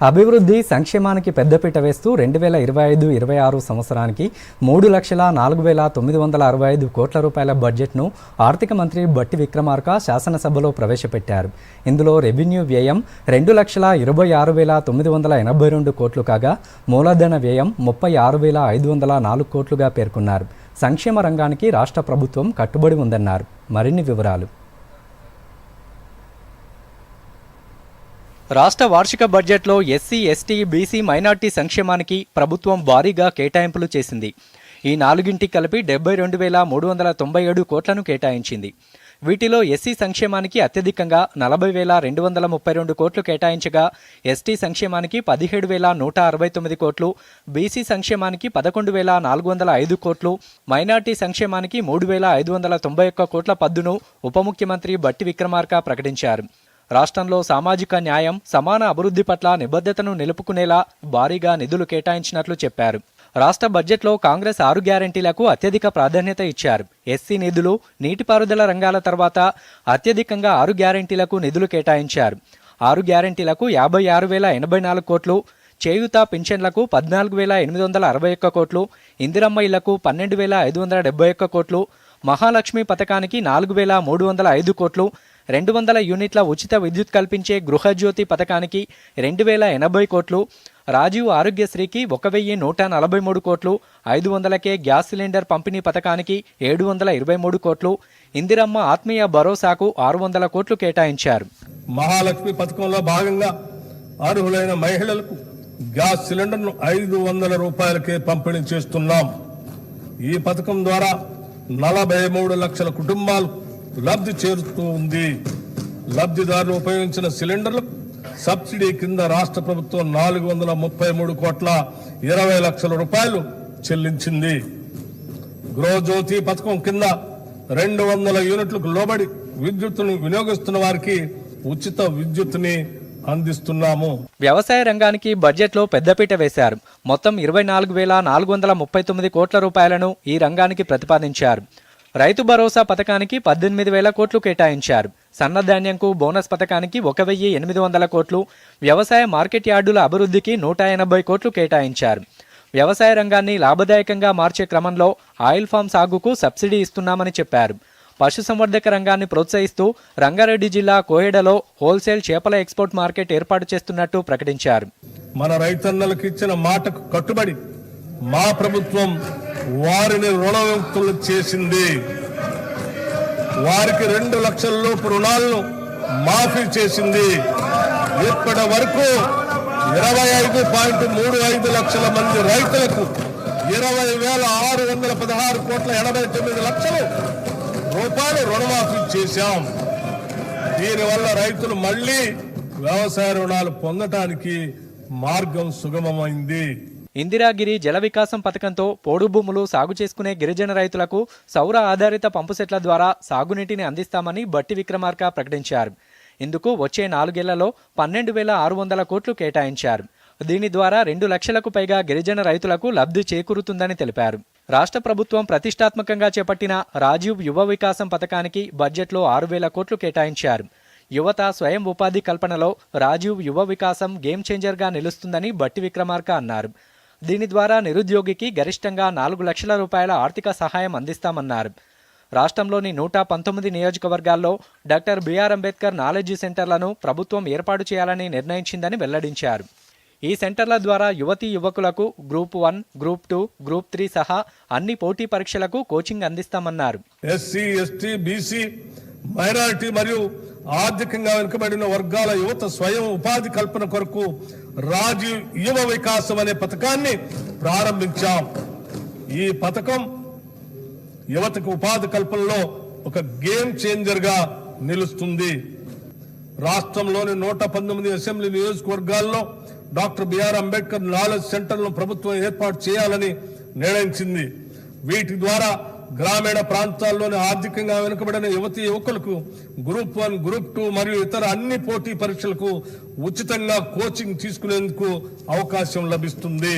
అభివృద్ధి సంక్షేమానికి పెద్దపీట వేస్తూ 2025-26 సంవత్సరానికి 3,04,965 కోట్ల రూపాయల బడ్జెట్ను ఆర్థిక మంత్రి బట్టి విక్రమార్క శాసనసభలో ప్రవేశపెట్టారు. ఇందులో రెవెన్యూ వ్యయం 2,26,982 కోట్లు కాగా మూలధన వ్యయం 36,504 కోట్లుగా పేర్కొన్నారు. సంక్షేమ రంగానికి రాష్ట్ర ప్రభుత్వం కట్టుబడి ఉందన్నారు. మరిన్ని వివరాలు. రాష్ట్ర వార్షిక బడ్జెట్లో ఎస్సీ, ఎస్టీ, బీసీ, మైనార్టీ సంక్షేమానికి ప్రభుత్వం భారీగా కేటాయింపులు చేసింది. ఈ నాలుగింటికి కలిపి 72,397 కోట్లను కేటాయించింది. వీటిలో ఎస్సీ సంక్షేమానికి అత్యధికంగా 40,232 కోట్లు కేటాయించగా ఎస్టీ సంక్షేమానికి 17,169 కోట్లు, బీసీ సంక్షేమానికి 11,405 కోట్లు, మైనార్టీ సంక్షేమానికి 3,591 కోట్ల పద్దును ఉప ముఖ్యమంత్రి బట్టి విక్రమార్క ప్రకటించారు. రాష్ట్రంలో సామాజిక న్యాయం, సమాన అభివృద్ధి పట్ల నిబద్ధతను నిలుపుకునేలా భారీగా నిధులు కేటాయించినట్లు చెప్పారు. రాష్ట్ర బడ్జెట్లో కాంగ్రెస్ 6 గ్యారెంటీలకు అత్యధిక ప్రాధాన్యత ఇచ్చారు. ఎస్సీ నిధులు, నీటిపారుదల రంగాల తర్వాత అత్యధికంగా 6 గ్యారెంటీలకు నిధులు కేటాయించారు. 6 గ్యారెంటీలకు 56,084 కోట్లు, చేయూత పింఛన్లకు 14,861 కోట్లు, ఇందిరమ్మ ఇళ్లకు 12,571 కోట్లు, మహాలక్ష్మి పథకానికి 4,305 కోట్లు, 200 యూనిట్ల ఉచిత విద్యుత్ కల్పించే గృహజ్యోతి పథకానికి 2,080 కోట్లు, రాజీవ్ ఆరోగ్యశ్రీకి 1,143 కోట్లు, 500కే గ్యాస్ సిలిండర్ పంపిణీ పథకానికి 723 కోట్లు, ఇందిరమ్మ ఆత్మీయ భరోసాకు 600 కోట్లు కేటాయించారు. మహాలక్ష్మి పథకంలో భాగంగా అర్హులైన మహిళలకు గ్యాస్ సిలిండర్ను 500 రూపాయలకే పంపిణీ చేస్తున్నాం. ఈ పథకం ద్వారా 43 లక్షల కుటుంబాలు లబ్ధి చేరుతూ ఉంది. లబ్ధిదారులు ఉపయోగించిన సిలిండర్లకు సబ్సిడీ కింద రాష్ట్ర ప్రభుత్వం 433 కోట్ల 20 లక్షల రూపాయలు చెల్లించింది. గృహజ్యోతి పథకం కింద 200 యూనిట్లకు లోబడి విద్యుత్తును వినియోగిస్తున్న వారికి ఉచిత విద్యుత్తుని అందిస్తున్నాము. వ్యవసాయ రంగానికి బడ్జెట్లో పెద్దపీట వేశారు. మొత్తం 24,439 కోట్ల రూపాయలను ఈ రంగానికి ప్రతిపాదించారు. రైతు భరోసా పథకానికి 18,000 కోట్లు కేటాయించారు. సన్నధాన్యంకు బోనస్ పథకానికి 1,800 కోట్లు, వ్యవసాయ మార్కెట్ యార్డుల అభివృద్ధికి 180 కోట్లు కేటాయించారు. వ్యవసాయ రంగాన్ని లాభదాయకంగా మార్చే క్రమంలో ఆయిల్ ఫామ్ సాగుకు సబ్సిడీ ఇస్తున్నామని చెప్పారు. పశుసంవర్ధక రంగాన్ని ప్రోత్సహిస్తూ రంగారెడ్డి జిల్లా కోహెడలో హోల్సేల్ చేపల ఎక్స్పోర్ట్ మార్కెట్ ఏర్పాటు చేస్తున్నట్టు ప్రకటించారు. మన రైతన్నలకు ఇచ్చిన మాటకు కట్టుబడి మా ప్రభుత్వం వారిని రుణవిముక్తులు చేసింది. వారికి 2 లక్షల లోపు రుణాలను మాఫీ చేసింది. ఇప్పటి వరకు 25.35 లక్షల మంది రైతులకు 20,616 కోట్ల 89 లక్షల రూపాయలు రుణమాఫీ చేశాం. దీనివల్ల రైతులు మళ్లీ వ్యవసాయ రుణాలు పొందటానికి మార్గం సుగమమైంది. ఇందిరాగిరి జల వికాసం పథకంతో పోడు భూములు సాగు చేసుకునే గిరిజన రైతులకు సౌర ఆధారిత పంపు సెట్ల ద్వారా సాగునీటిని అందిస్తామని బట్టి విక్రమార్క ప్రకటించారు. ఇందుకు వచ్చే 4 ఏళ్లలో 12,600 కోట్లు కేటాయించారు. దీని ద్వారా 2 లక్షలకు పైగా గిరిజన రైతులకు లబ్ధి చేకూరుతుందని తెలిపారు. రాష్ట్ర ప్రభుత్వం ప్రతిష్టాత్మకంగా చేపట్టిన రాజీవ్ యువ వికాసం పథకానికి బడ్జెట్లో 6,000 కోట్లు కేటాయించారు. యువత స్వయం ఉపాధి కల్పనలో రాజీవ్ యువ వికాసం గేమ్ చేంజర్గా నిలుస్తుందని బట్టి విక్రమార్క అన్నారు. దీని ద్వారా నిరుద్యోగికి గరిష్టంగా 4 లక్షల రూపాయల ఆర్థిక సహాయం అందిస్తామన్నారు. రాష్ట్రంలోని 119 నియోజకవర్గాల్లో డాక్టర్ బిఆర్ అంబేద్కర్ నాలెడ్జ్ సెంటర్లను ప్రభుత్వం ఏర్పాటు చేయాలని నిర్ణయించిందని వెల్లడించారు. ఈ సెంటర్ల ద్వారా యువతీ యువకులకు గ్రూప్ 1, గ్రూప్ 2, గ్రూప్ 3 సహా అన్ని పోటీ పరీక్షలకు కోచింగ్ అందిస్తామన్నారు. ఎస్సీ, ఎస్టీ, బీసీ, మైనారిటీ మరియు ఆర్థికంగా వెనుకబడిన వర్గాల యువత స్వయం ఉపాధి కల్పన కొరకు రాజీవ్ యువ వికాసం అనే పథకాన్ని ప్రారంభించాం. ఈ పథకం యువతకు ఉపాధి కల్పనలో ఒక గేమ్ చేంజర్ గా నిలుస్తుంది. రాష్ట్రంలోని 119 అసెంబ్లీ నియోజకవర్గాల్లో డాక్టర్ బిఆర్ అంబేద్కర్ నాలెడ్జ్ సెంటర్లను ప్రభుత్వం ఏర్పాటు చేయాలని నిర్ణయించింది. వీటి ద్వారా గ్రామీణ ప్రాంతాల్లోని ఆర్థికంగా వెనుకబడిన యువతీ యువకులకు గ్రూప్ 1, గ్రూప్ 2 మరియు ఇతర అన్ని పోటీ పరీక్షలకు ఉచితంగా కోచింగ్ తీసుకునేందుకు అవకాశం లభిస్తుంది.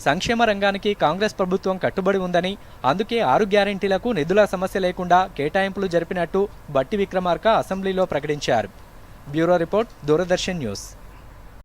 సంక్షేమ రంగానికి కాంగ్రెస్ ప్రభుత్వం కట్టుబడి ఉందని, అందుకే 6 గ్యారెంటీలకు నిధుల సమస్య లేకుండా కేటాయింపులు జరిపినట్టు బట్టి విక్రమార్క అసెంబ్లీలో ప్రకటించారు. Bureau report, Doordarshan news.